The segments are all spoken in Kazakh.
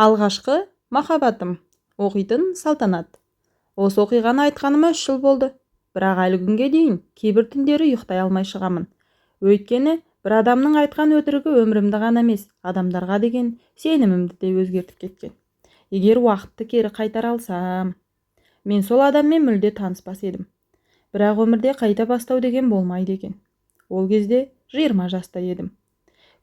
Алғашқы махаббатым. Оқитын Салтанат. Осы оқиғаны айтқаныма 3 жыл болды. Бірақ әлі күнге дейін кейбір түндері ұйықтай алмай шығамын. Өйткені бір адамның айтқан өтірігі өмірімді ғана емес, адамдарға деген сенімімді де өзгертіп кеткен. Егер уақытты кері қайтара алсам, мен сол адаммен мүлде таныспас едім. Бірақ өмірде қайта бастау деген болмайды екен. Ол кезде 20 жаста едім.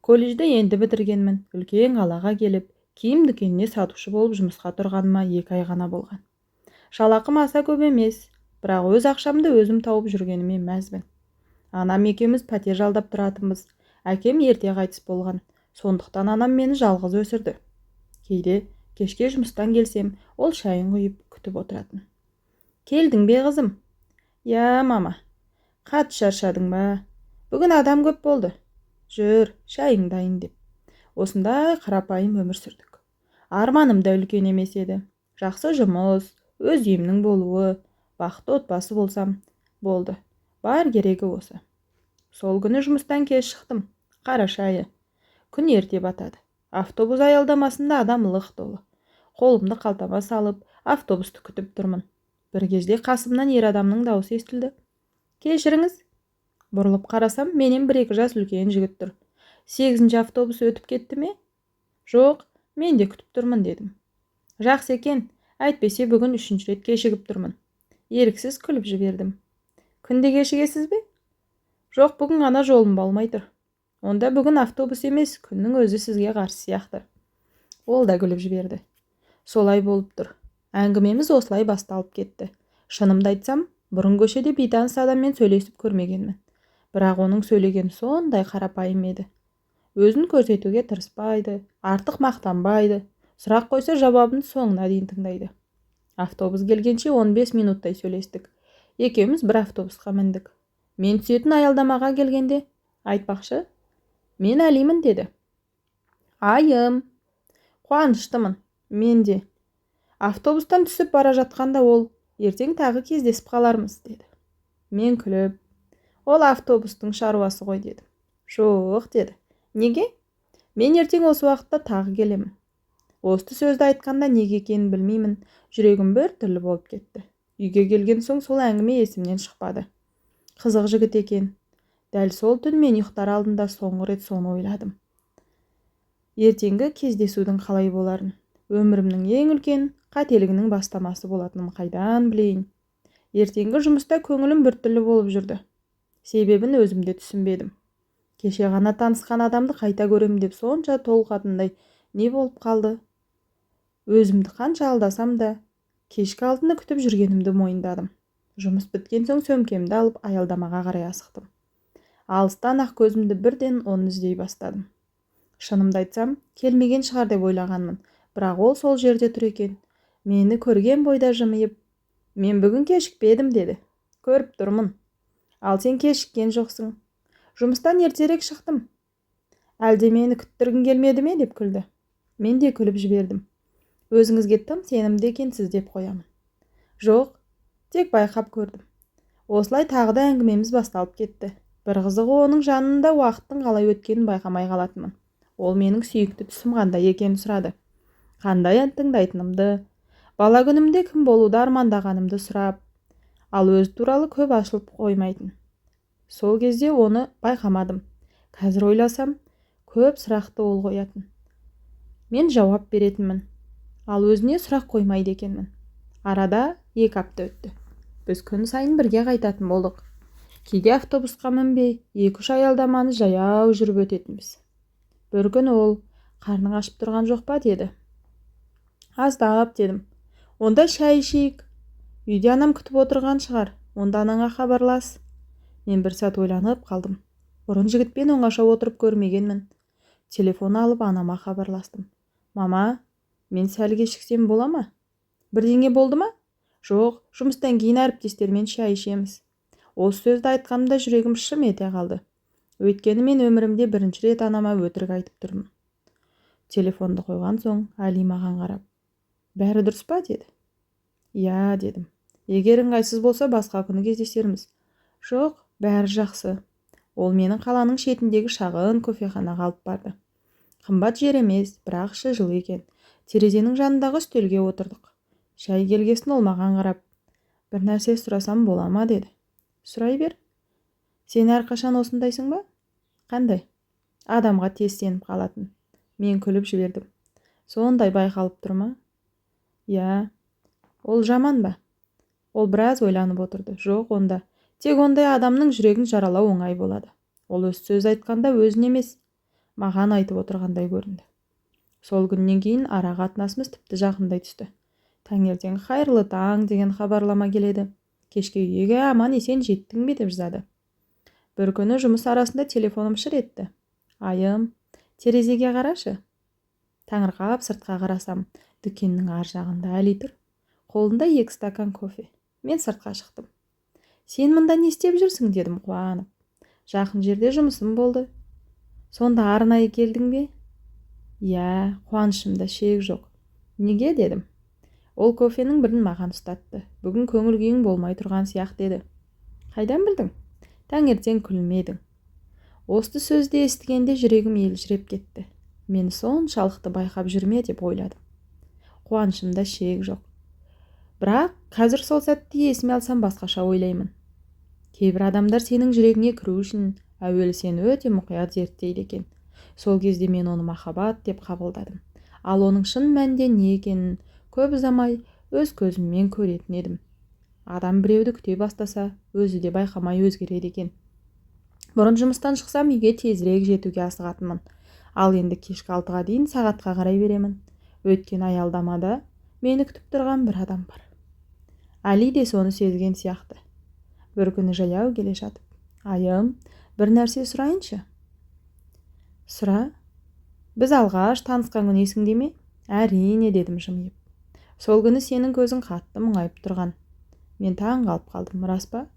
Колледжді енді бітіргенмін. Үлкен қалаға келіп, киім дүкеніне сатушы болып жұмысқа тұрғаныма 2 ай ғана болған. Жалақым аса көп емес, бірақ өз ақшамды өзім тауып жүргеніме мәзбін. Анам екеуміз пәтер жалдап тұратынбыз. Әкем ерте қайтыс болған, сондықтан анам мені жалғыз өсірді. Кейде кешке жұмыстан келсем, ол шайын құйып күтіп отыратын. Келдің бе қызым? Я, мама. Қатты шаршадың ба? Бүгін адам көп болды. Жүр, шайың дайын деп. Осындай қарапайым өмір сүрдік. Арманым да үлкен емес еді. Жақсы жұмыс, өз үйімнің болуы, бақытты отбасы болсам болды. Бар керегі осы. Сол күні жұмыстан кеш шықтым. Қараша айы. Күн ерте батады. Автобус аялдамасында адам лық толы. Қолымды қалтама салып, автобусты күтіп тұрмын. Бір кезде қасымнан ер адамның дауысы естілді. Кешіріңіз. Бұрылып қарасам, менен 1-2 жас үлкен жігіт тұр. 8-ші автобус өтіп кетті ме? Жоқ, мен де күтіп тұрмын дедім. Жақсы екен, әйтпесе бүгін 3-ші рет кешігіп тұрмын. Еріксіз күліп жібердім. Күнде кешігесіз бе? Жоқ, бүгін ғана жолым болмай тұр. Онда бүгін автобус емес, күннің өзі сізге қарсы сияқты. Ол да күліп жіберді. Солай болып тұр. Әңгімеміз осылай басталып кетті. Шынымды айтсам, бұрын көшеде бейтаныс адаммен сөйлесіп көрмегенмін. Бірақ оның сөйлеген сондай қарапайым еді. Өзін көрсетуге тырыспайды, артық мақтанбайды. Сұрақ қойса жауабын соңына дейін тыңдайды. Автобус келгенше 15 минуттай сөйлестік. Екеуміз бір автобусқа міндік. Мен түсетін аялдамаға келгенде, айтпақшы, мен Әлимін деді. Айым. Қуаныштымын. Мен де. Автобустан түсіп бара жатқанда ол, ертең тағы кездесіп қалармыз деді. Мен күліп, ол автобустың шаруасы ғой дедім. Жоқ деді. Неге? Мен ертең осы уақытта тағы келемін. Осы сөзді айтқанда неге екенін білмеймін, жүрегім бір түрлі болып кетті. Үйге келген соң сол әңгіме есімнен шықпады. Қызық жігіт екен. Дәл сол түн мен ұйықтар алдында соңғы рет соны ойладым. Ертеңгі кездесудің қалай боларын, өмірімнің ең үлкен қателігінің бастамасы болатынын қайдан білейін. Ертеңгі жұмыста көңілім біртүрлі болып жүрді. Себебін өзімде түсінбедім. Кеше ғана танысқан адамды қайта көрем деп сонша толқатындай не болып қалды? Өзімді қанша алдасам да, кешкі алтыны күтіп жүргенімді мойындадым. Жұмыс біткен соң сөмкемді алып аялдамаға қарай асықтым. Алыстан ақ көзімді бірден оны іздей бастадым. Шынымды айтсам, келмеген шығар деп ойлағанмын, бірақ ол сол жерде тұр екен. Мені көрген бойда жымиып, мен бүгін кешікпедім деді. Көріп тұрмын. Ал сен кешіккен жоқсың. Жұмыстан ертерек шықтым. Әлде мені күттіргің келмеді ме деп күлді. Мен де күліп жібердім. Өзіңізге тым сенімді екенсіз деп қоямын. Жоқ, тек байқап көрдім. Осылай тағы да әңгімеміз басталып кетті. Бір қызығы оның жанында уақыттың қалай өткенін байқамай қалатынмын. Ол менің сүйікті түсім қандай екенін сұрады. Қандай тыңдайтынымды, бала күнімде кім болуды армандағанымды сұрап, ал өз туралы көп ашылып қоймайтын. Сол кезде оны байқамадым. Қазір ойласам, көп сұрақты ол қоятын. Мен жауап беретінмін, ал өзіне сұрақ қоймайды екенмін. Арада 2 апта өтті. Біз күн сайын бірге қайтатын болдық. Кейде автобусқа мінбей, 2-3 аялдаманы жаяу жүріп өтетінбіз. Бір күн ол, қарның ашып тұрған жоқ па деді. Аздап дедім. Онда шай ішейік. Үйде анам күтіп отырған шығар. Онда анаңа хабарлас. Мен бір сәт ойланып қалдым. Бұрын жігітпен оңаша отырып көрмегенмін. Телефон алып анама хабарластым. Мама, мен сәл кешіксем бола ма? Бірдеңе болды ма? Жоқ, жұмыстан кейін әріптестермен шай ішеміз. Осы сөзді айтқанымда жүрегім шым ете қалды. Өйткені мен өмірімде бірінші рет анама өтірік айтып тұрмын. Телефонды қойған соң Али маған қарап, бәрі дұрыс па деді. Я дедім. Егер ыңғайсыз болса басқа күні кездесерміз. Жоқ, бәрі жақсы. Ол менің қаланың шетіндегі шағын кофеханаға алып барды. Қымбат жер емес, бірақ іші жылы екен. Терезенің жанындағы үстелге отырдық. Шай келгесін ол маған қарап, бір нәрсе сұрасам бола ма деді. Сұрай бер. Сен әрқашан осындайсың ба? Қандай? Адамға тез сеніп қалатын. Мен күліп жібердім. Сондай байқалып тұр ма? Я, ол жаман ба? Ол біраз ойланып отырды. Жоқ, онда. Тек ондай адамның жүрегін жаралау оңай болады. Ол өз сөз айтқанда өзін емес, маған айтып отырғандай көрінді. Сол күннен кейін ара қатынасымыз тіпті жақындай түсті. Таңертең қайырлы таң деген хабарлама келеді. Кешке үйге аман есен жеттің бе деп жазады. Бір күні жұмыс арасында телефоным шыр етті. Айым, терезеге қарашы. Таңырқап сыртқа қарасам, дүкеннің ар жағында Али тұр. Қолында 2 стакан кофе. Мен сыртқа шықтым. Сен мұнда не істеп жүрсің дедім қуанып. Жақын жерде жұмысым болды. Сонда арнайы келдің бе? Я, қуанышымда шек жоқ. Неге дедім. Ол кофенің бірін маған ұстатты. Бүгін көңіл күйің болмай тұрған сияқты еді. Қайдан білдің? Таңертең күлмедің. Осы сөзді естігенде жүрегім елжіреп кетті. Мені соншалықты байқап жүрме деп ойладым. Қуанышымда шек жоқ. Бірақ қазір сол сәтті есіме алсам басқаша ойлаймын. Кейбір адамдар сенің жүрегіңе кіру үшін әуелі сені өте мұқият зерттейді екен. Сол кезде мен оны махаббат деп қабылдадым. Ал оның шын мәнінде не екенін көп ұзамай өз көзіммен көретін едім. Адам біреуді күте бастаса, өзі де байқамай өзгереді екен. Бұрын жұмыстан шықсам үйге тезірек жетуге асығатынмын. Ал енді кешкі 6-ға дейін сағатқа қарай беремін. Өткен аялдамада мені күтіп тұрған бір адам бар. Али де соны сезген сияқты. Бір күні жаяу келе жатып, айым, бір нәрсе сұрайыншы. Сұра. Біз алғаш танысқан күн есіңде ме? Әрине дедім жымиып. Сол күні сенің көзің қатты мұңайып тұрған. Мен таң қалып қалдым, рас па?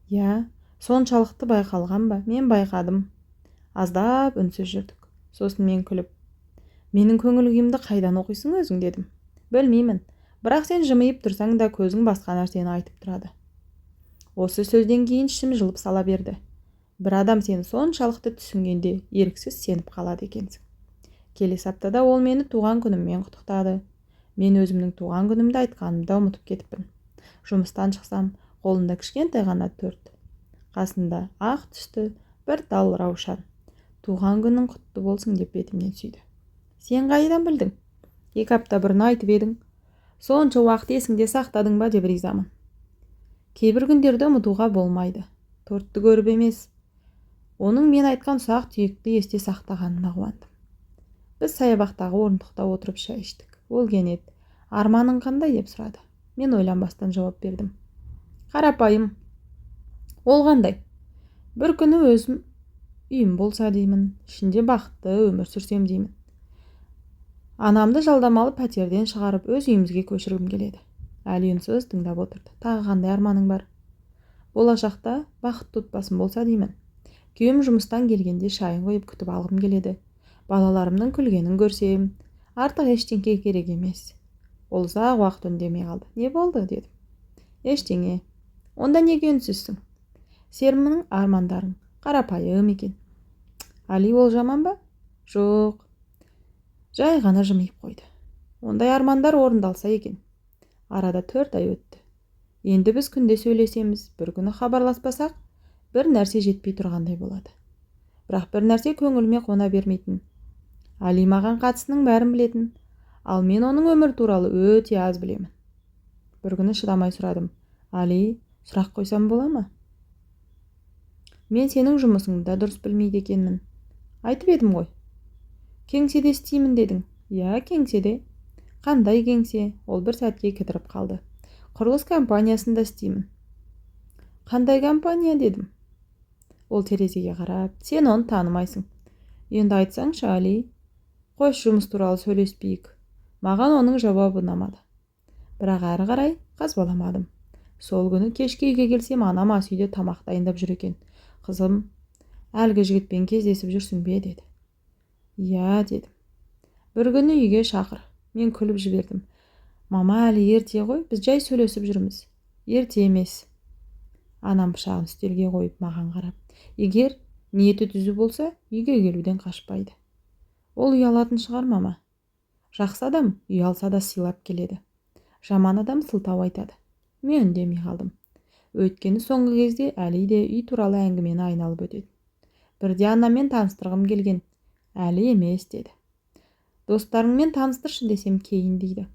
Я, соншалықты байқалған ба? Мен байқадым. Аздап үнсіз жүрдік. Сосын мен күліп, менің көңіл күйімді қайдан оқисың өзің дедім. Білмеймін, бірақ сен жымиып тұрсаң да көзің басқа нәрсені айтып тұрады. Осы сөзден кейін ішім жылып сала берді. Бір адам сені соншалықты түсінгенде еріксіз сеніп қалады екенсің. Келесі аптада ол мені туған күніммен құттықтады. Мен өзімнің туған күнімді айтқанымды ұмытып кетіппін. Жұмыстан шықсам, қолында кішкентай ғана торт. Қасында ақ түсті бір тал раушан. Туған күнің құтты болсын деп бетімнен сүйді. Сен қайдан білдің? 2 апта бұрын айтып едің. Сонша уақыт есіңде сақтадың ба деп ризамын. Кейбір күндерді ұмытуға болмайды. Тортты көріп емес, оның мен айтқан ұсақ түйекті есте сақтағанына қуандым. Біз саябақтағы орындықта отырып шай іштік. Ол кенет, арманың қандай деп сұрады. Мен ойланбастан жауап бердім. Қарапайым. Ол қандай? Бір күні өзім үйім болса деймін, ішінде бақытты өмір сүрсем деймін. Анамды жалдамалы пәтерден шығарып өз үйімізге көшіргім келеді. Әлі үнсіз тыңдап отырды. Тағы қандай арманың бар? Болашақта бақытты отбасым болса деймін. Күйеуім жұмыстан келгенде шайын қойып күтіп алғым келеді. Балаларымның күлгенін көрсем, артық ештеңе керек емес. Ол ұзақ уақыт үндемей қалды. Не болды дедім. Ештеңе. Онда неге үнсізсің? Серімнің армандарың қарапайым екен. Али, ол жаман ба? Жоқ. Жай ғана жымиып қойды. Ондай армандар орындалса екен. Арада 4 ай өтті. Енді біз күнде сөйлесеміз, бір күні хабарласпасақ, бір нәрсе жетпей тұрғандай болады. Бірақ бір нәрсе көңіліме қона бермейтін. Али маған қатысының бәрін білетін, ал мен оның өмір туралы өте аз білемін. Бір күні шыдамай сұрадым. Али, сұрақ қойсам бола ма? Мен сенің жұмысыңды дұрыс білмейді екенмін. Айтып едім ғой. Кеңседе істеймін дедің. Я, кеңседе. Қандай кеңсе? Ол бір сәтке кідіріп қалды. Құрылыс компаниясында істеймін. Қандай компания дедім. Ол терезеге қарап, сен оны танымайсың. Енді айтсаңшы, Али. Қойш, жұмыс туралы сөйлеспейік. Маған оның жауабы ұнамады. Бірақ әрі қарай қазбаламадым. Сол күні кешке үйге келсем, анам ас үйде тамақ дайындап жүр екен. Қызым, әлгі жігітпен кездесіп жүрсің бе деді. Я, дедім. Бір күні үйге шақыр. Мен күліп жібердім. Мама, әлі ерте ғой, біз жай сөйлесіп жүрміз. Ерте емес. Анам пышағын үстелге қойып маған қарап. Егер ниеті түзу болса, үйге келуден қашпайды. Ол ұялатын шығар, мама. Жақсы адам ұялса да сыйлап келеді. Жаман адам сылтау айтады. Мен үндемей қалдым. Өйткені соңғы кезде Әли де үй туралы әңгімені айналып өтеді. Бірде анаммен таныстырғым келген. Әли емес деді. Достарыңмен таныстыршы десем кейін дейді.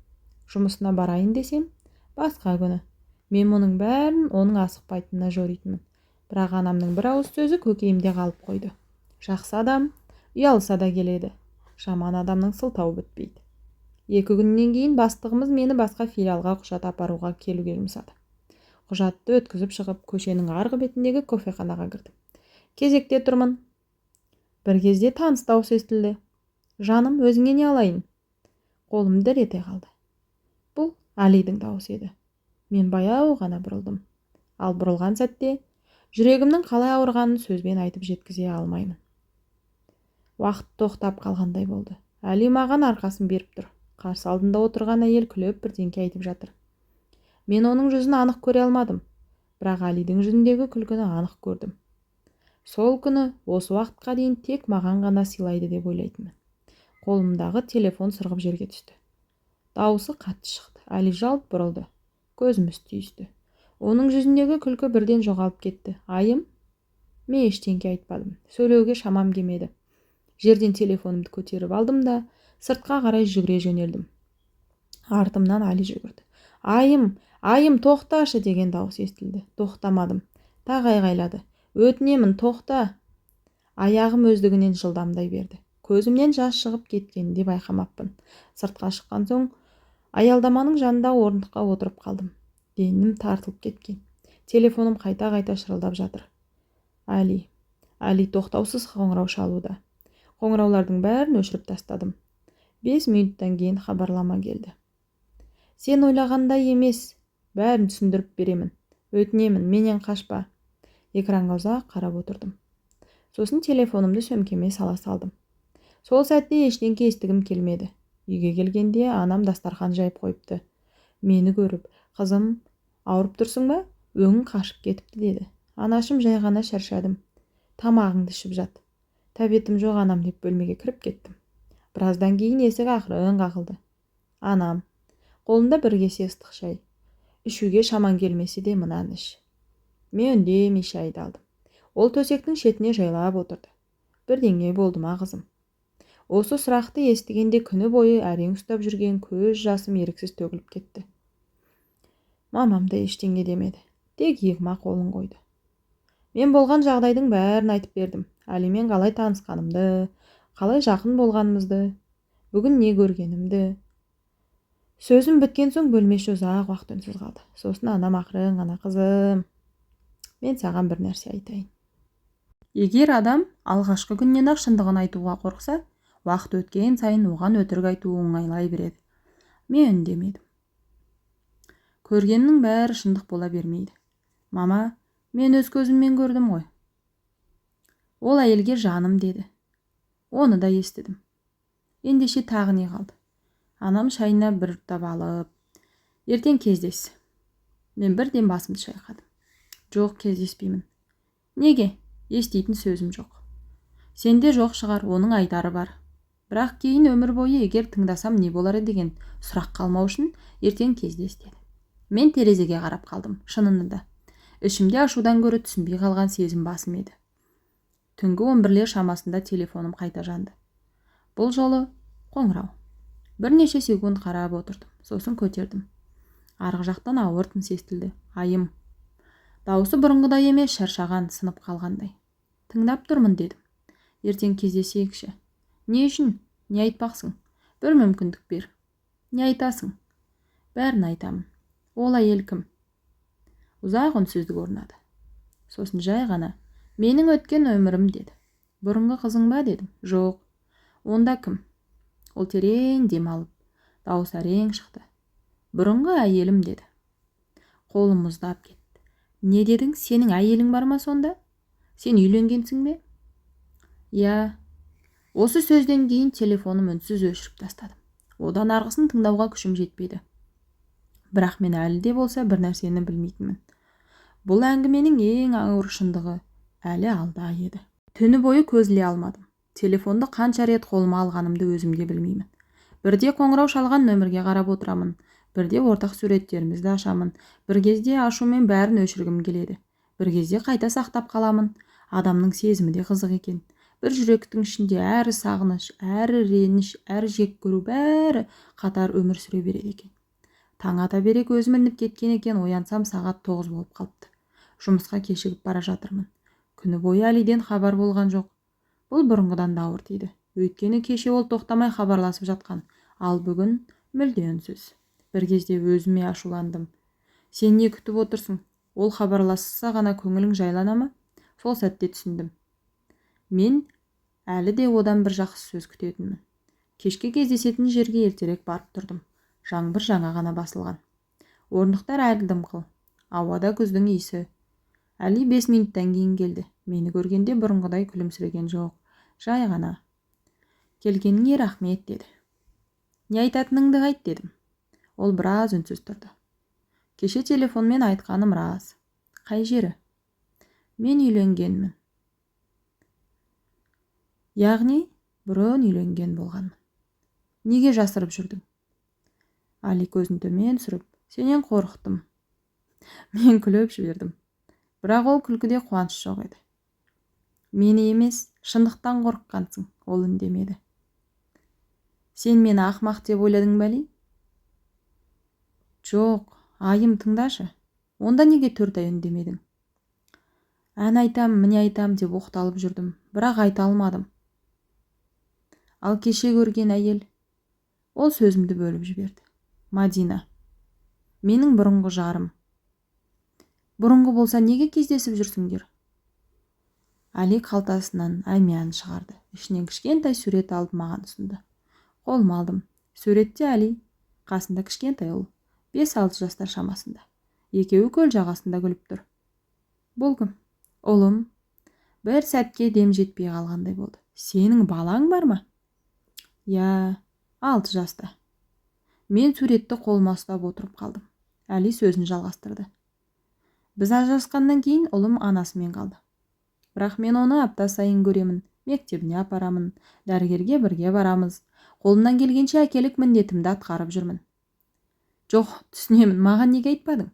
Жұмысына барайын десем басқа күні. Мен мұның бәрін оның асықпайтынына жоритынмын. Бірақ анамның бір ауыз сөзі көкейімде қалып қойды. Жақсы адам ұялса да келеді. Жаман адамның сылтауы бітпейді. 2 күннен кейін бастығымыз мені басқа филиалға құжат апаруға келуге жұмсады. Құжатты өткізіп шығып, көшенің арғы бетіндегі кофеханаға кірдім. Кезекте тұрмын. Бір кезде таныс дауыс естілді. Жаным, өзіңе не алайын? Қолым дір ете қалды. Бұл Әлидің дауысы еді. Мен баяу ғана бұрылдым. Ал бұрылған сәтте жүрегімнің қалай ауырғанын сөзбен айтып жеткізе алмаймын. Уақыт тоқтап қалғандай болды. Әли маған арқасын беріп тұр. Қарсы алдында отырған әйел күліп бірдеңе айтып жатыр. Мен оның жүзін анық көре алмадым, бірақ Әлидің жүзіндегі күлкіні анық көрдім. Сол күні осы уақытқа дейін тек маған ғана сыйлайды деп ойлайтынмын. Қолымдағы телефон сырғып жерге түсті. Дауысы қатты шықты. Әли жалт бұрылды. Көзіміз түйісті. Оның жүзіндегі күлкі бірден жоғалып кетті. Айым? Мен ештеңе айтпадым. Сөйлеуге шамам келмеді. Жерден телефонымды көтеріп алдым да сыртқа қарай жүгіре жөнелдім. Артымнан Әли жүгірді. Айым, тоқташы деген дауыс естілді. Тоқтамадым. Тағы айғайлады. Өтінемін, тоқта. Аяғым өздігінен жылдамдай берді. Көзімнен жас шығып кеткенін де байқамаппын. Сыртқа шыққан соң аялдаманың жанында орындыққа отырып қалдым. Денім тартылып кеткен. Телефоным қайта-қайта шырылдап жатыр. Әли тоқтаусыз қоңырау шалуда. Қоңыраулардың бәрін өшіріп тастадым. 5 минуттан кейін хабарлама келді. Сен ойлағандай емес, бәрін түсіндіріп беремін. Өтінемін, менен қашпа. Экранға ұзақ қарап отырдым. Сосын телефонымды сөмкеме сала салдым. Сол сәтте ештеңе естігім келмеді. Үйге келгенде анам дастархан жайып қойыпты. Мені көріп, қызым, ауырып тұрсың ба? Өңің қашып кетіпті деді. Анашым, жай ғана шаршадым. Тамағыңды ішіп жат. Тәбетім жоқ анам деп бөлмеге кіріп кеттім. Біраздан кейін есік ақырын қағылды. Анам, қолында бір кесе ыстық шай. Ішуге шаман келмесе де мынаны іш. Мен үндемей шайды алдым. Ол төсектің шетіне жайлап отырды. Бірдеңе болды ма қызым? Осы сұрақты естігенде күні бойы әрең ұстап жүрген көз жасым еріксіз төгіліп кетті. Мамам да ештеңе демеді. Тек иығыма қолын қойды. Мен болған жағдайдың бәрін айтып бердім. Әлимен қалай танысқанымды, қалай жақын болғанымызды, бүгін не көргенімді. Сөзім біткен соң бөлмеші ұзақ уақыт үнсіз қалды. Сосын анам ақырын ғана, қызым, мен саған бір нәрсе айтайын. Егер адам алғашқы күннен ақ шындығын айтуға қорықса, уақыт өткен сайын оған өтірік айту оңайлай береді. Мен үндемедім. Көргеннің бәрі шындық бола бермейді. Мама, мен өз көзіммен көрдім ғой. Ол әйелге жаным деді. Оны да естідім. Ендеше тағы не қалды? Анам шайына бір ұрттап алып, ертең кездес. Мен бірден басымды шайқадым. Жоқ, кездеспеймін. Неге? Еститін сөзім жоқ. Сенде жоқ шығар, оның айтары бар. Бірақ кейін өмір бойы егер тыңдасам не болар деген сұрақ қалмау үшін ертең кездес деді. Мен терезеге қарап қалдым, шынында да. Ішімде ашудан гөрі түсінбей қалған сезім басым еді. Түнгі 11-лер шамасында телефоным қайта жанды. Бұл жолы қоңырау. Бірнеше секунд қарап отырдым, сосын көтердім. Арғы жақтан ауыр тыныс естілді. Айым. Дауысы бұрынғыдай емес, шаршаған, сынып қалғандай. Тыңдап тұрмын дедім. Ертең кездесейікші. Не үшін? Не айтпақсың? Бір мүмкіндік бер. Не айтасың? Бәрін айтамын. Ол әйел кім? Ұзақ үнсіздік орнады. Сосын жай ғана, менің өткен өмірім деді. Бұрынғы қызың ба дедім. Жоқ. Онда кім? Ол терең дем алып, дауыс әрең шықты. Бұрынғы әйелім деді. Қолым мұздап кетті. Не дедің? Сенің әйелің бар ма сонда? Сен үйленгенсің бе? Я. Осы сөзден кейін телефоным үнсіз өшіріп тастадым. Одан арғысын тыңдауға күшім жетпейді. Бірақ мен әлі де болса бір нәрсені білмейтінмін. Бұл әңгіменің ең ауыр шындығы әлі алда еді. Түні бойы көз іле алмадым. Телефонды қанша рет қолыма алғанымды өзім де білмеймін. Бірде қоңырау шалған нөмірге қарап отырамын, бірде ортақ суреттерімізді ашамын, бір кезде ашумен бәрін өшіргім келеді, бір кезде қайта сақтап қаламын. Адамның сезімі де қызық екен. Бір жүректің ішінде әрі сағыныш, әрі реніш, әрі жек көру бәрі қатар өмір сүре береді екен. Таң ата бере көзім ілініп кеткен екен, оянсам сағат 9 болып қалыпты. Жұмысқа кешігіп бара жатырмын. Күні бойы Алиден хабар болған жоқ. Бұл бұрынғыдан да ауыр тиді. Өйткені кеше ол тоқтамай хабарласып жатқан, ал бүгін мүлде үнсіз. Бір кезде өзіме ашуландым. Сен не күтіп отырсың? Ол хабарласса ғана көңілің жайлана ма? Сол сәтте түсіндім. Мен әлі де одан бір жақсы сөз күтетінмін. Кешке кездесетін жерге ертерек барып тұрдым. Жаңбыр жаңа ғана басылған. Орындықтар әлі дымқыл. Ауада күздің иісі. Әли 5 минуттан кейін келді. Мені көргенде бұрынғыдай күлімсіреген жоқ. Жай ғана. Келгеніңе рахмет деді. Не айтатыныңды айт дедім. Ол біраз үнсіз тұрды. Кеше телефонмен айтқаным рас. Қай жері? Мен үйленгенмін. Яғни бұрын үйленген болғанмын. Неге жасырып жүрдің? Али көзін төмен сүріп, сенен қорықтым. Мен күліп жібердім. Бірақ ол күлкіде қуаныш жоқ еді. Мені емес, шындықтан қорыққансың, ол үндемеді. Сен мені ақымақ деп ойладың ба, Али? Жоқ, айым, тыңдашы. Онда неге 4 ай үндемедің? Ән айтам, міне айтам деп оқталып жүрдім, бірақ айта алмадым. Ал кеше көрген әйел, ол сөзімді бөліп жіберді. Мадина. Менің бұрынғы жарым. Бұрынғы болса неге кездесіп жүрсіңдер? Али қалтасынан әмиянын шығарды. Ішінен кішкентай сурет алып маған ұсынды. Қолыма алдым. Суретте Али, қасында кішкентай ұл, 5-6 жастар шамасында. Екеуі көл жағасында күліп тұр. Бұл кім? Ұлым. Бір сәтке дем жетпей қалғандай болды. Сенің балаң бар ма? Я, 6 жаста. Мен суретті қолыма ұстап отырып қалдым. Али сөзін жалғастырды. Біз ажырасқаннан кейін ұлым анасымен қалды. Бірақ мен оны апта сайын көремін, мектебіне апарамын, дәрігерге бірге барамыз. Қолымнан келгенше әкелік міндетімді атқарып жүрмін. Жоқ, түсінемін, маған неге айтпадың?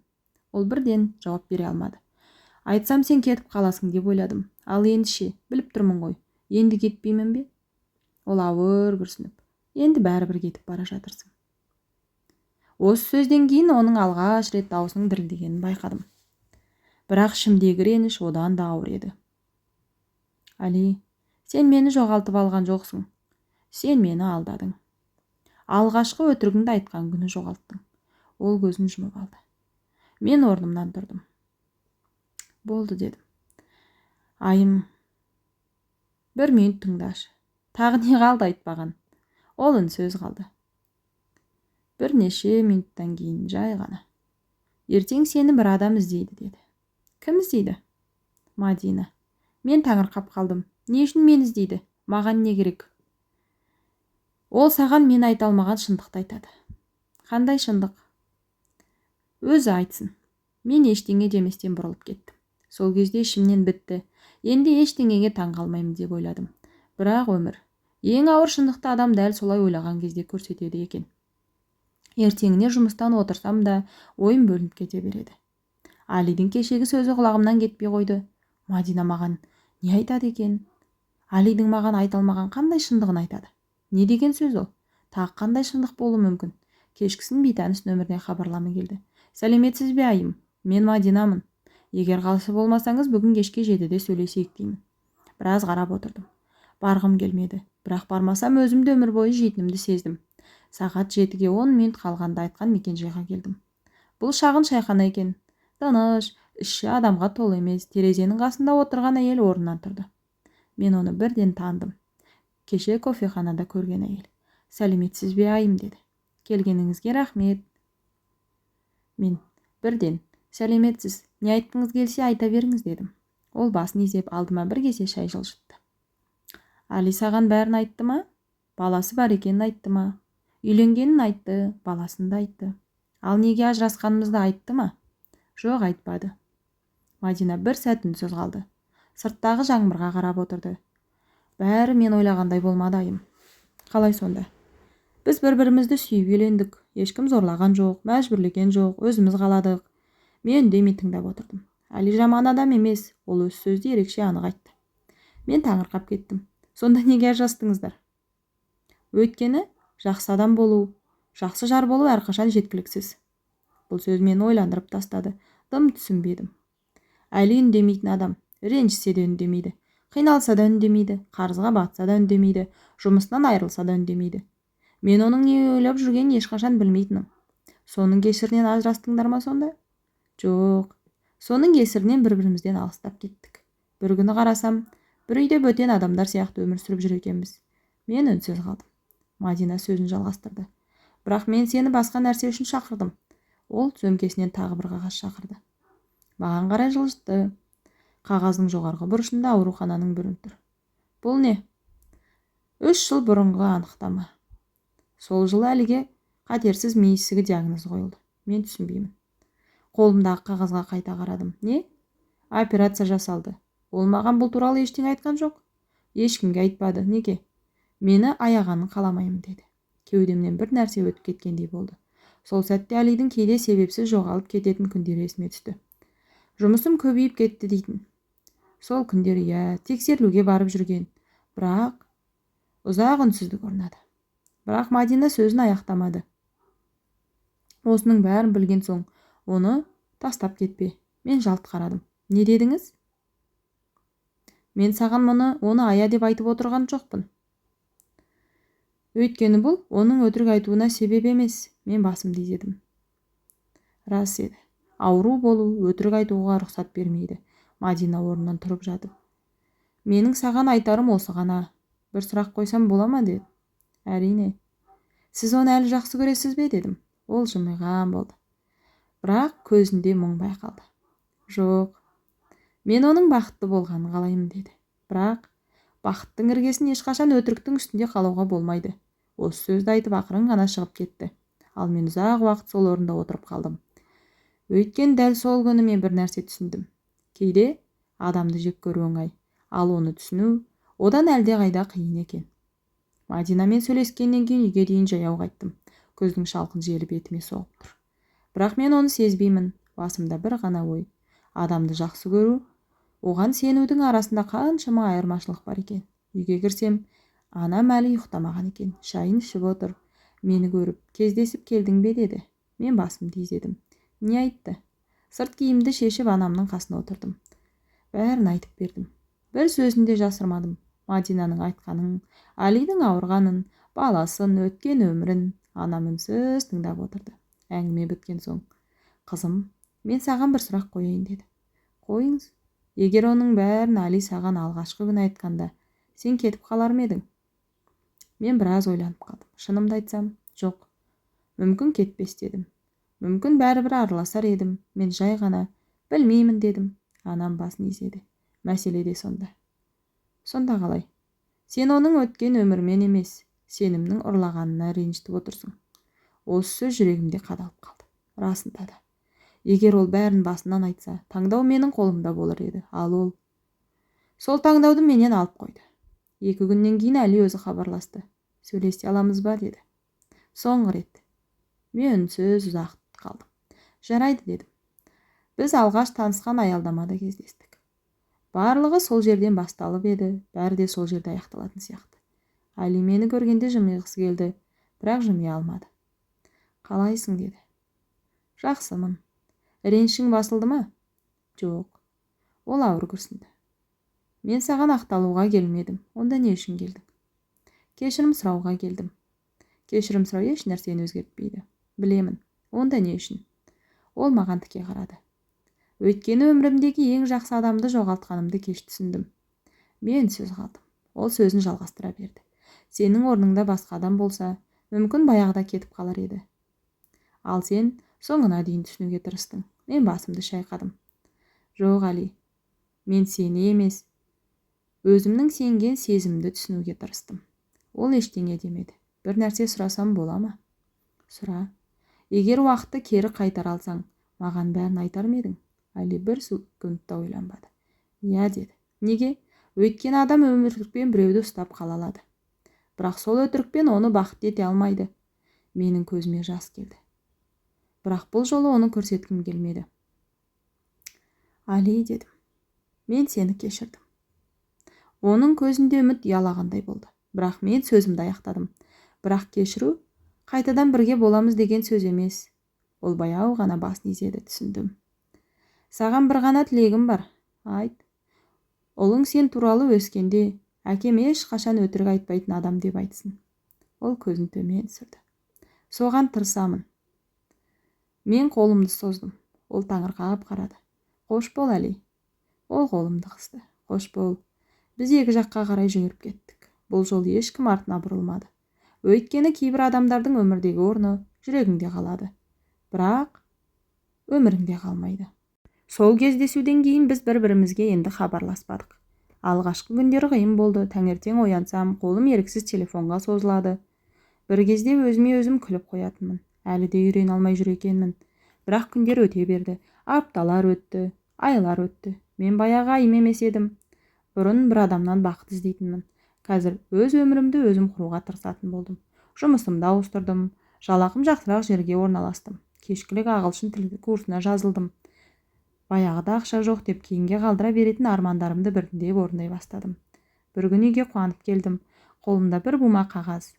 Ол бірден жауап бере алмады. Айтсам сен кетіп қаласың деп ойладым. Ал ендіше, біліп тұрмын ғой, енді кетпеймін бе? Ол ауыр күрсініп, енді бәрібір кетіп бара жатырсың. Осы сөзден кейін оның алғаш рет даусының дірілдегенін байқадым. Бірақ ішімдегі реніш одан да ауыр еді. Али, сен мені жоғалтып алған жоқсың. Сен мені алдадың. Алғашқы өтірігіңді айтқан күні жоғалттың. Ол көзін жұмып алды. Мен орнымнан тұрдым. Болды дедім. Айым, 1 минут тыңдашы. Тағы не қалды айтпаған? Ол үнсіз қалды. Бірнеше минуттан кейін жай ғана. Ертең сені бір адам іздейді деді. Кім іздейді? Мадина. Мен таңырқап қалдым. Не үшін мені іздейді? Маған не керек? Ол саған мен айта алмаған шындықты айтады. Қандай шындық? Өзі айтсын. Мен ештеңе деместен бұрылып кеттім. Сол кезде ішімнен бітті. Енді ештеңеге таң қалмаймын деп ойладым. Бірақ өмір. Ең ауыр шындықты адам дәл солай ойлаған кезде көрсетеді екен. Ертеңіне жұмыстан отырсам да ойым бөлініп кете береді. Алидің кешегі сөзі құлағымнан кетпей қойды. Мадина маған не айтады екен? Алидің маған айта алмаған қандай шындығын айтады? Не деген сөз ол? Тағы қандай шындық болуы мүмкін? Кешкісін бейтаныс нөмірден хабарлама келді. Сәлеметсіз бе айым? Мен Мадинамын. Егер қалысы болмасаңыз бүгін кешке 7-де сөйлесейік деймін. Біраз қарап отырдым. Барғым келмеді. Бірақ бармасам өзімді өмір бойы жейтінімді сездім. Сағат 7-ге 10 минут қалғанда айтқан мекенжайға келдім. Бұл шағын шайхана екен. Тыныш, іші адамға толы емес. Терезенің қасында отырған әйел орнынан тұрды. Мен оны бірден таныдым. Кеше кофеханада көрген әйел. Сәлеметсіз бе айым деді. Келгеніңізге рахмет. Мен бірден сәлеметсіз, не айтқыңыз келсе айта беріңіз дедім. Ол басын изеп алдыма бір кесе шай жылжытты. Али саған бәрін айтты ма? Баласы бар екенін айтты ма? Үйленгенін айтты, баласын да айтты. Ал неге ажырасқанымызды айтты ма? Жоқ, айтпады. Мадина бір сәт үнсіз қалды. Сырттағы жаңбырға қарап отырды. Бәрі мен ойлағандай болмады айым. Қалай сонда? Біз бір-бірімізді сүйіп үйлендік. Ешкім зорлаған жоқ, мәжбүрлеген жоқ, өзіміз қаладық. Мен үндемей тыңдап отырдым. Әли жаман адам емес, ол өз сөзді ерекше анық айтты. Мен таңырқап кеттім. Сонда неге ажырастыңыздар? Өйткені жақсы адам болу, жақсы жар болу әрқашан жеткіліксіз. Бұл сөз мені ойландырып тастады. Дым түсінбедім. Әли үндемейтін адам, ренжісе де үндемейді, қиналса да үндемейді, қарызға батса да үндемейді, жұмысынан айырылса да үндемейді. Мен оның не ойлап жүргенін ешқашан білмейтінім. Соның кесірінен ажырастыңдар ма сонда? Жоқ. Соның кесірінен бір-бірімізден алыстап кеттік. Бір күні қарасам, бір үйде бөтен адамдар сияқты өмір сүріп жүр екенбіз. Мен үнсіз қалдым. Мадина сөзін жалғастырды. Бірақ мен сені басқа нәрсе үшін шақырдым. Ол сөмкесінен тағы бір қағаз шақырды. Маған қарай жылжытты. Қағаздың жоғарғы бұрышында аурухананың бірін тұр. Бұл не? 3 жыл бұрынғы анықтама. Сол жылы Әліге қатерсіз ми ісігі диагнозы қойылды. Мен түсінбеймін. Қолымдағы қағазға қайта қарадым. Не? Операция жасалды. Ол маған бұл туралы ештеңе айтқан жоқ. Ешкімге айтпады. Неге? Мені аяғанын қаламаймын деді. Кеудемнен бір нәрсе өтіп кеткендей болды. Сол сәтте Әлидің кейде себепсіз жоғалып кететін күндері есіме түсті. Жұмысым көбейіп кетті дейтін. Сол күндері тексерілуге барып жүрген. Бірақ ұзақ үнсіздік орнады. Бірақ Мадина сөзін аяқтамады. Осының бәрін білген соң, оны тастап кетпе. Мен жалт қарадым. Не дедіңіз? Мен саған оны ая деп айтып отырған жоқпын. Өйткені бұл оның өтірік айтуына себеп емес. Мен басымды изедім. Рас еді. Ауру болу өтірік айтуға рұқсат бермейді. Мадина орнынан тұрып жатып. Менің саған айтарым осы ғана. Бір сұрақ қойсам бола ма деді. Әрине. Сіз оны әлі жақсы көресіз бе дедім. Ол жымиған болды. Бірақ көзінде мұң байқалды. Жоқ. Мен оның бақытты болғанын қалаймын деді. Бірақ бақыттың іргесін ешқашан өтіріктің үстінде қалауға болмайды. Осы сөзді айтып ақырын ғана шығып кетті. Ал мен ұзақ уақыт сол орында отырып қалдым. Өйткені дәл сол күні мен бір нәрсе түсіндім. Кейде адамды жек көру оңай, ал оны түсіну одан әлде қайда қиын екен. Мадинамен сөйлескеннен кейін үйге дейін жаяу қайттым. Күздің шалқын желі бетіме соғып тұр. Бірақ мен оны сезбеймін. Басымда бір ғана ой. Адамды жақсы көру, оған сенудің арасында қаншама айырмашылық бар екен. Үйге кірсем, анам әлі ұйықтамаған екен. Шайын ішіп отыр. Мені көріп, кездесіп келдің бе деді. Мен басымды изедім. Не айтты? Сырт киімді шешіп анамның қасына отырдым. Бәрін айтып бердім. Бір сөзінде жасырмадым. Мадинаның айтқанын, Әлидің ауырғанын, баласын, өткен өмірін анам үнсіз тыңдап отырды. Әңгіме біткен соң, қызым, мен саған бір сұрақ қояйын деді. Қойыңыз. Егер оның бәрін Әли саған алғашқы күн айтқанда, сен кетіп қалар ма едің? Мен біраз ойланып қалдым. Шынымды айтсам, жоқ. Мүмкін кетпес дедім. Мүмкін бәрібір араласар едім. Мен жай ғана білмеймін дедім. Анам басын изеді. Мәселе де сонда. Сонда қалай? Сен оның өткен өмірмен емес, сенімнің ұрлағанына ренжітіп отырсың. Осы сөз жүрегімде қадалып қалды. Расында да. Егер ол бәрін басынан айтса, таңдау менің қолымда болар еді. Ал ол сол таңдауды менен алып қойды. 2 күннен кейін Әли өзі хабарласты. Сөйлесе аламыз ба деді. Соңғы рет. Мен үнсіз ұзақ қалдым. Жарайды дедім. Біз алғаш танысқан аялдамада кездестік. Барлығы сол жерден басталып еді, бәрі де сол жерде аяқталатын сияқты. Әли мені көргенде жымиғысы келді, бірақ жымия алмады. Қалайсың деді. Жақсымын. Ренішің басылды ма? Жоқ. Ол ауыр күрсінді. Мен саған ақталуға келмедім. Онда не үшін келдің? Кешірім сұрауға келдім. Кешірім сұрау еш нәрсені өзгертпейді. Білемін. Онда не үшін? Ол маған тіке қарады. Өйткені өмірімдегі ең жақсы адамды жоғалтқанымды кеш түсіндім. Мен сөз қалдым. Ол сөзін жалғастыра берді. Сенің орныңда басқа адам болса, мүмкін баяғыда кетіп қалар еді. Ал сен соңына дейін түсінуге тырыстың. Мен басымды шайқадым. Жоқ, Әли. Мен сені емес, өзімнің сенген сезімді түсінуге тырыстым. Ол ештеңе демеді. Бір нәрсе сұрасам бола ма? Сұра. Егер уақытты кері қайтара алсаң, маған бәрін айтар ма едің? Әли бір секундта ойланбады. Иә деді. Неге? Өйткені адам өмірлікпен біреуді ұстап қала алады. бірақ сол өтірікпен оны бақытты ете алмайды. Менің көзіме жас келді. Бірақ бұл жолы оны көрсеткім келмеді. Али, дедім, мен сені кешірдім. Оның көзінде үміт ұялағандай болды. Бірақ мен сөзімді аяқтадым. Бірақ кешіру, қайтадан бірге боламыз деген сөз емес. Ол баяу ғана басын изеді, түсіндім. Саған бір ғана тілегім бар. Айт. Ұлың сен туралы өскенде, әкем ешқашан өтірік айтпайтын адам деп айтсын. Ол көзін төмен түсірді. Соған тырысамын. Мен қолымды создым. Ол таңырқап қарады. Қош бол, Али. Ол қолымды қысты. Қош бол. Біз екі жаққа қарай жүгіріп кеттік. Бұл жол ешкім артына бұрылмады. Өйткені кейбір адамдардың өмірдегі орны жүрегіңде қалады. Бірақ өміріңде қалмайды. Сол кездесуден кейін біз бір-бірімізге енді хабарласпадық. Алғашқы күндері қиын болды. Таңертең оянсам, қолым еріксіз телефонға созылады. Бір кезде өзіме өзім күліп қоятынмын. Әлі де үйрене алмай жүр екенмін. Бірақ күндер өте берді. Апталар өтті, айлар өтті. Мен баяғы айым емес едім. Бұрын бір адамнан бақыт іздейтінмін. Қазір өз өмірімді өзім құруға тырысатын болдым. Жұмысымды ауыстырдым. Жалақым жақсырақ жерге орналастым. Кешкілік ағылшын тілі курсына жазылдым. Баяғыда ақша жоқ деп кейінге қалдыра беретін армандарымды біртіндеп орындай бастадым. Бір күн үйге қуанып келдім. Қолымда бір бума қағаз.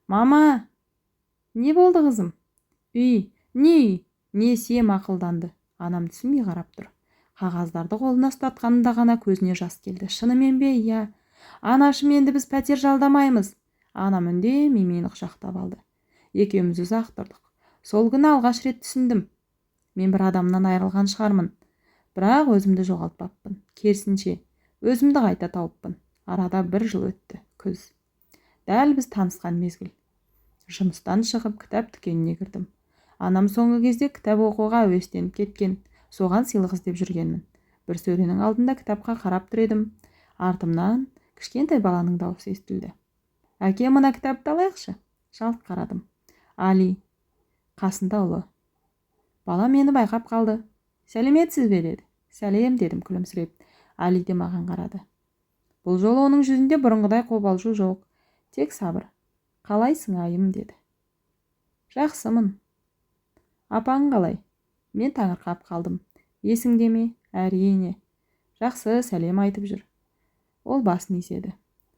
Мама! Не болды, қызым? Үй, не үй? Несие мақұлданды. Анам түсінбей қарап тұр. Қағаздарды қолына ұстатқанында ғана көзіне жас келді. Шынымен бе? Иә. Анашым, енді біз пәтер жалдамаймыз. Анам үндемей мені құшақтап алды. Екеуміз ұзақ тұрдық. Сол күні алғаш рет түсіндім. Мен бір адамнан айырылған шығармын. Бірақ өзімді жоғалтпаппын. Керісінше, өзімді қайта тауыппын. Арада бір жыл өтті. Күз. Дәл біз танысқан мезгіл. Жұмыстан шығып кітап дүкеніне кірдім. Анам соңғы кезде кітап оқуға әуестеніп кеткен. Соған сыйлық іздеп жүргенмін. Бір сөренің алдында кітапқа қарап тұр едім. Артымнан кішкентай баланың дауысы естілді. Әке, мына кітапты алайықшы. Жалт қарадым. Али, қасында ұлы. Бала мені байқап қалды. Сәлеметсіз бе, деді. Сәлем, дедім күлімсіреп. Али де маған қарады. Бұл жолы оның жүзінде бұрынғыдай қобалжу жоқ. Тек сабыр. Қалайсың, айым, деді. Жақсымын. Апаң қалай? Мен таңырқап қалдым. Есіңде ме? Әрине. Жақсы, сәлем айтып жүр. Ол басын изеді.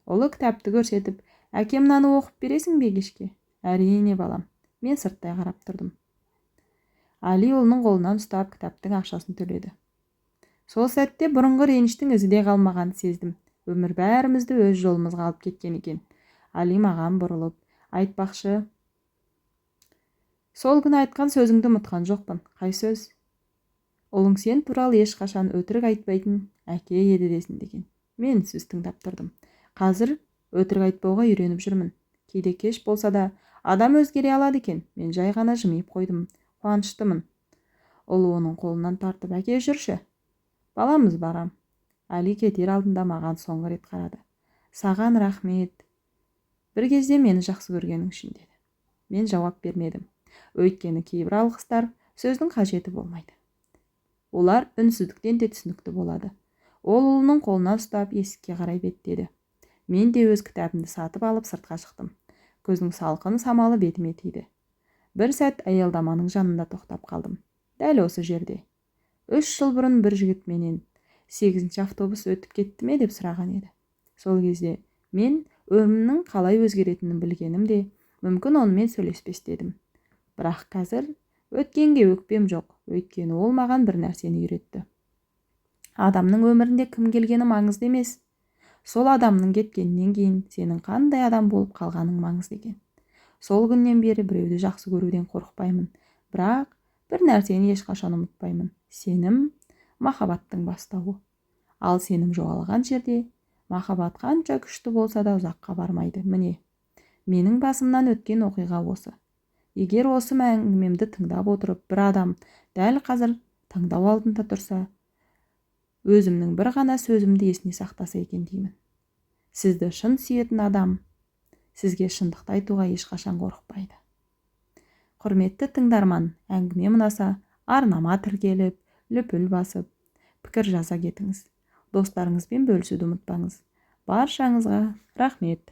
Ұлы кітапты көрсетіп, әке, мынаны оқып бересің бе кешке? Әрине, балам. Мен сырттай қарап тұрдым. Али ұлының қолынан ұстап кітаптың ақшасын төледі. Сол сәтте бұрынғы реніштің ізі де қалмағанын сездім. Өмір бәрімізді өз жолымызға алып кеткен екен. Али маған бұрылып, айтпақшы, сол күні айтқан сөзіңді ұмытқан жоқпын. Қай сөз? Ұлың сен туралы ешқашан өтірік айтпайтын әке еді десін деген. Мен сөз тыңдап тұрдым. Қазір өтірік айтпауға үйреніп жүрмін. Кейде кеш болса да адам өзгере алады екен. Мен жай ғана жымиып қойдым. Қуаныштымын. Ұлы оның қолынан тартып, әке, жүрші. Баламыз, барам. Али кетер алдында маған соңғы рет қарады. Саған рахмет. Бір кезде мені жақсы көргенің үшін, деді. Мен жауап бермедім. Өйткені кейбір алғыстар сөздің қажеті болмайды. Олар үнсіздіктен де түсінікті болады. Ол ұлының қолынан ұстап есікке қарай беттеді. Мен де өз кітабымды сатып алып сыртқа шықтым. Көздің салқын самалы бетіме тиді. Бір сәт аялдаманың жанында тоқтап қалдым. Дәл осы жерде. 3 жыл бұрын бір жігіт менен 8-ші автобус өтіп кетті ме деп сұраған еді. Сол кезде мен өмірімнің қалай өзгеретінін білгенім де, мүмкін онымен сөйлеспес дедім. Бірақ қазір өткенге өкпем жоқ, өйткені ол маған бір нәрсені үйретті. Адамның өмірінде кім келгені маңызды емес. Сол адамның кеткеннен кейін сенің қандай адам болып қалғаның маңызды екен. Сол күннен бері біреуді жақсы көруден қорықпаймын, бірақ бір нәрсені ешқашан ұмытпаймын. Сенім махаббаттың бастауы. Ал сенім жоғалған жерде махаббат қанша күшті болса да ұзаққа бармайды. Міне, менің басымнан өткен оқиға осы. Егер осы әңгімемді тыңдап отырып, бір адам дәл қазір таңдау алдында тұрса, өзімнің бір ғана сөзімді есіне сақтаса екен деймін. Сізді шын сүйетін адам сізге шындықты айтуға ешқашан қорықпайды. Құрметті тыңдарман, әңгіме ұнаса, арнама тіркеліп, лүпіл басып, пікір жаза кетіңіз. Достарыңызбен бөлісуді ұмытпаңыз. Баршаңызға рахмет.